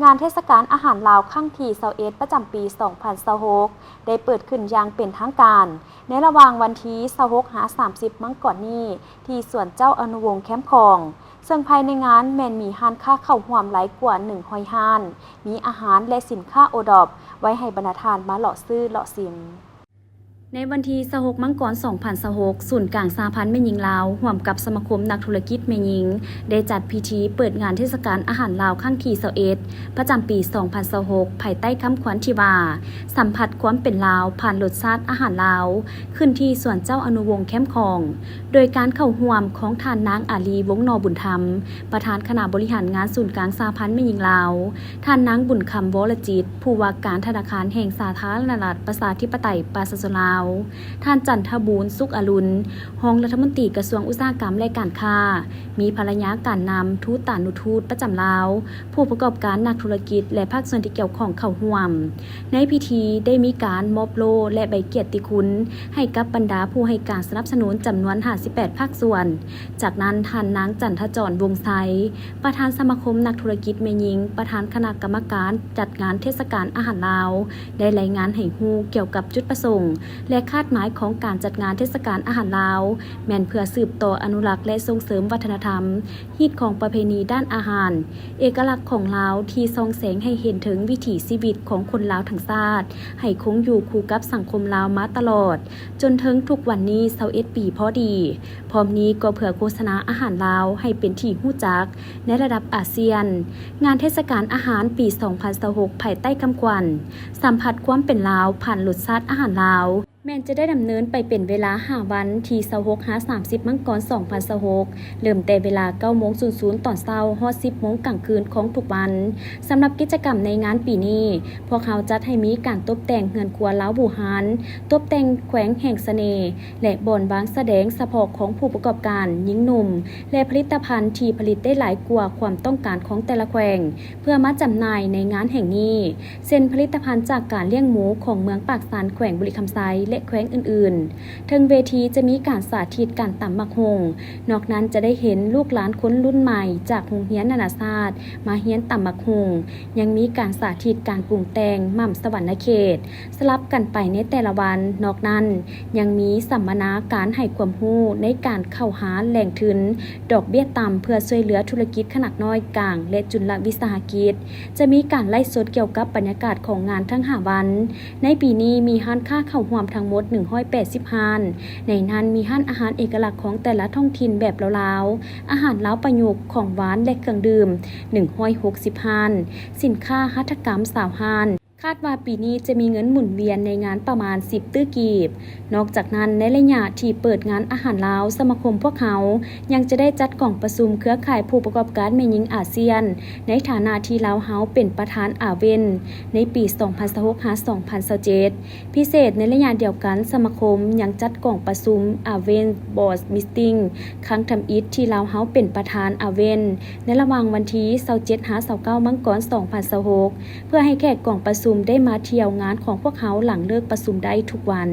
งานเทศกาลอาหารลาวครั้งที่21ประจำปี 2026 ได้เปิดขึ้นอย่างเป็นทางการ ในระหว่างวันที่26-30 มังกรนี้ที่สวนเจ้าอนุวงศ์แคมป์คองซึ่งภายในงานแม่นมีร้านค้าเข้าร่วมหลายกว่า100ร้าน มีอาหารและสินค้าโอดอปไว้ให้บรรณาทานมาเลาะซื้อเลาะชิมในวันที่26มังกร2026ศูนย์กลางสหพันธ์แม่หญิงลาวร่วมกับสมาคมนักธุรกิจแม่หญิงได้จัดพิธีเปิดงานเทศกาลอาหารลาวครั้งที่21ประจำปี2026ภายใต้คำขวัญที่ว่าสัมผัสความเป็นลาวผ่านรสชาติอาหารลาวขึ้นที่สวนเจ้าอนุวงศ์แคมป์คองโดยการเข้าร่วมของท่านนางอาลีวงศ์นอบุญธรรมประธานคณะบริหารงานศูนย์กลางสหพันธ์แม่หญิงลาวท่านนางบุญคำวรจิตผู้ว่าการธนาคารแห่งสาธารณรัฐประชาธิปไตยประชาชนลาวท่านจันทบูรณ์สุขอรุณรองรัฐมนตรีกระทรวงอุตสาหกรรมและการค้ามีภรรยาการนำทูตตานุทูตประจำลาวผู้ประกอบการนักธุรกิจและภาคส่วนที่เกี่ยวข้องเข้าร่วมในพิธีได้มีการมอบโล่และใบเกียรติคุณให้กับบรรดาผู้ให้การสนับสนุนจำนวน58ภาคส่วนจากนั้นท่านนางจันทจรวงศ์ไซประธานสมาคมนักธุรกิจแม่หญิงประธานคณะกรรมการจัดงานเทศกาลอาหารลาวได้รายงานให้ฮู้เกี่ยวกับจุดประสงค์และคาดหมายของการจัดงานเทศกาลอาหารลาวแม่นเพื่อสืบต่ออนุรักษ์และส่งเสริมวัฒนธรรมฮีตของประเพณีด้านอาหารเอกลักษณ์ของลาวที่ส่องแสงให้เห็นถึงวิถีชีวิตของคนลาวทั้งชาติให้คงอยู่คู่กับสังคมลาวมาตลอดจนถึงทุกวันนี้21ปีพอดีพร้อมนี้ก็เพื่อโฆษณาอาหารลาวให้เป็นที่รู้จักในระดับอาเซียนงานเทศกาลอาหารปี2026ภายใต้คำขวัญสัมผัสความเป็นลาวผ่านรสชาติอาหารลาวแม้นจะได้ดำเนินไปเป็นเวลา5วันที่26-30มังกร2026เริ่มแต่เวลา 9:00 ตอนเช้าฮอด 10:00 กลางคืนของทุกวันสำหรับกิจกรรมในงานปีนี้พวกเขาจัดให้มีการตกแต่งเฮือนครัวลาวบูฮานตกแต่งแขวงแห่งเสน่ห์และบ่อนวางแสดงเฉพาะของผู้ประกอบการหญิงหนุ่มและผลิตภัณฑ์ที่ผลิตได้หลายกว่าความต้องการของแต่ละแขวงเพื่อมาจำหน่ายในงานแห่งนี้เช่นผลิตภัณฑ์จากการเลี้ยงหมูของเมืองปากสานแขวงบุรีคำไซและแขวงอื่นๆถึงเวทีจะมีการสาธิตการตำบักฮงนอกนั้นจะได้เห็นลูกหลานคนรุ่นใหม่จากโรงเรียนนานาชาติมาเรียนตำบักฮงยังมีการสาธิตการปรุงแต่งหม่ำสวรรณเขตสลับกันไปในแต่ละวันนอกนั้นยังมีสัมมนาการให้ความรู้ในการเข้าหาแหล่งทุนดอกเบี้ยต่ำเพื่อช่วยเหลือธุรกิจขนาดน้อยกลางและจุลวิสาหกิจจะมีการไล่สดเกี่ยวกับบรรยากาศของงานทั้ง5วันในปีนี้มีร้านค้าเข้าร่วมทั้งหมด180ร้านในนั้นมีร้านอาหารเอกลักษณ์ของแต่ละท้องถิ่นแบบลาวๆอาหารลาวประยุกต์ของหวานและเครื่องดื่ม160ร้านสินค้าหัตถกรรม20ร้านคาดว่าปีนี้จะมีเงินหมุนเวียนในงานประมาณ10ตื้อกีบนอกจากนั้นในระยะที่เปิดงานอาหารลาวสมาคมพวกเขายังจะได้จัดกล่องประชุมเครือข่ายผู้ประกอบการแม่หญิงอาเซียนในฐานะที่ลาวเฮาเป็นประธานอาเวนในปี2026-2027พิเศษในระยะเดียวกันสมาคมยังจัดกล่องประชุมอาเวนบอร์ดมิทติ้งครั้งทำอิฐที่ลาวเฮาเป็นประธานอาเวนในระหว่างวันที่27-29มังกร2026เพื่อให้แขกกล่องประชุมได้มาเที่ยวงานของพวกเขาหลังเลิกประชุมได้ทุกวัน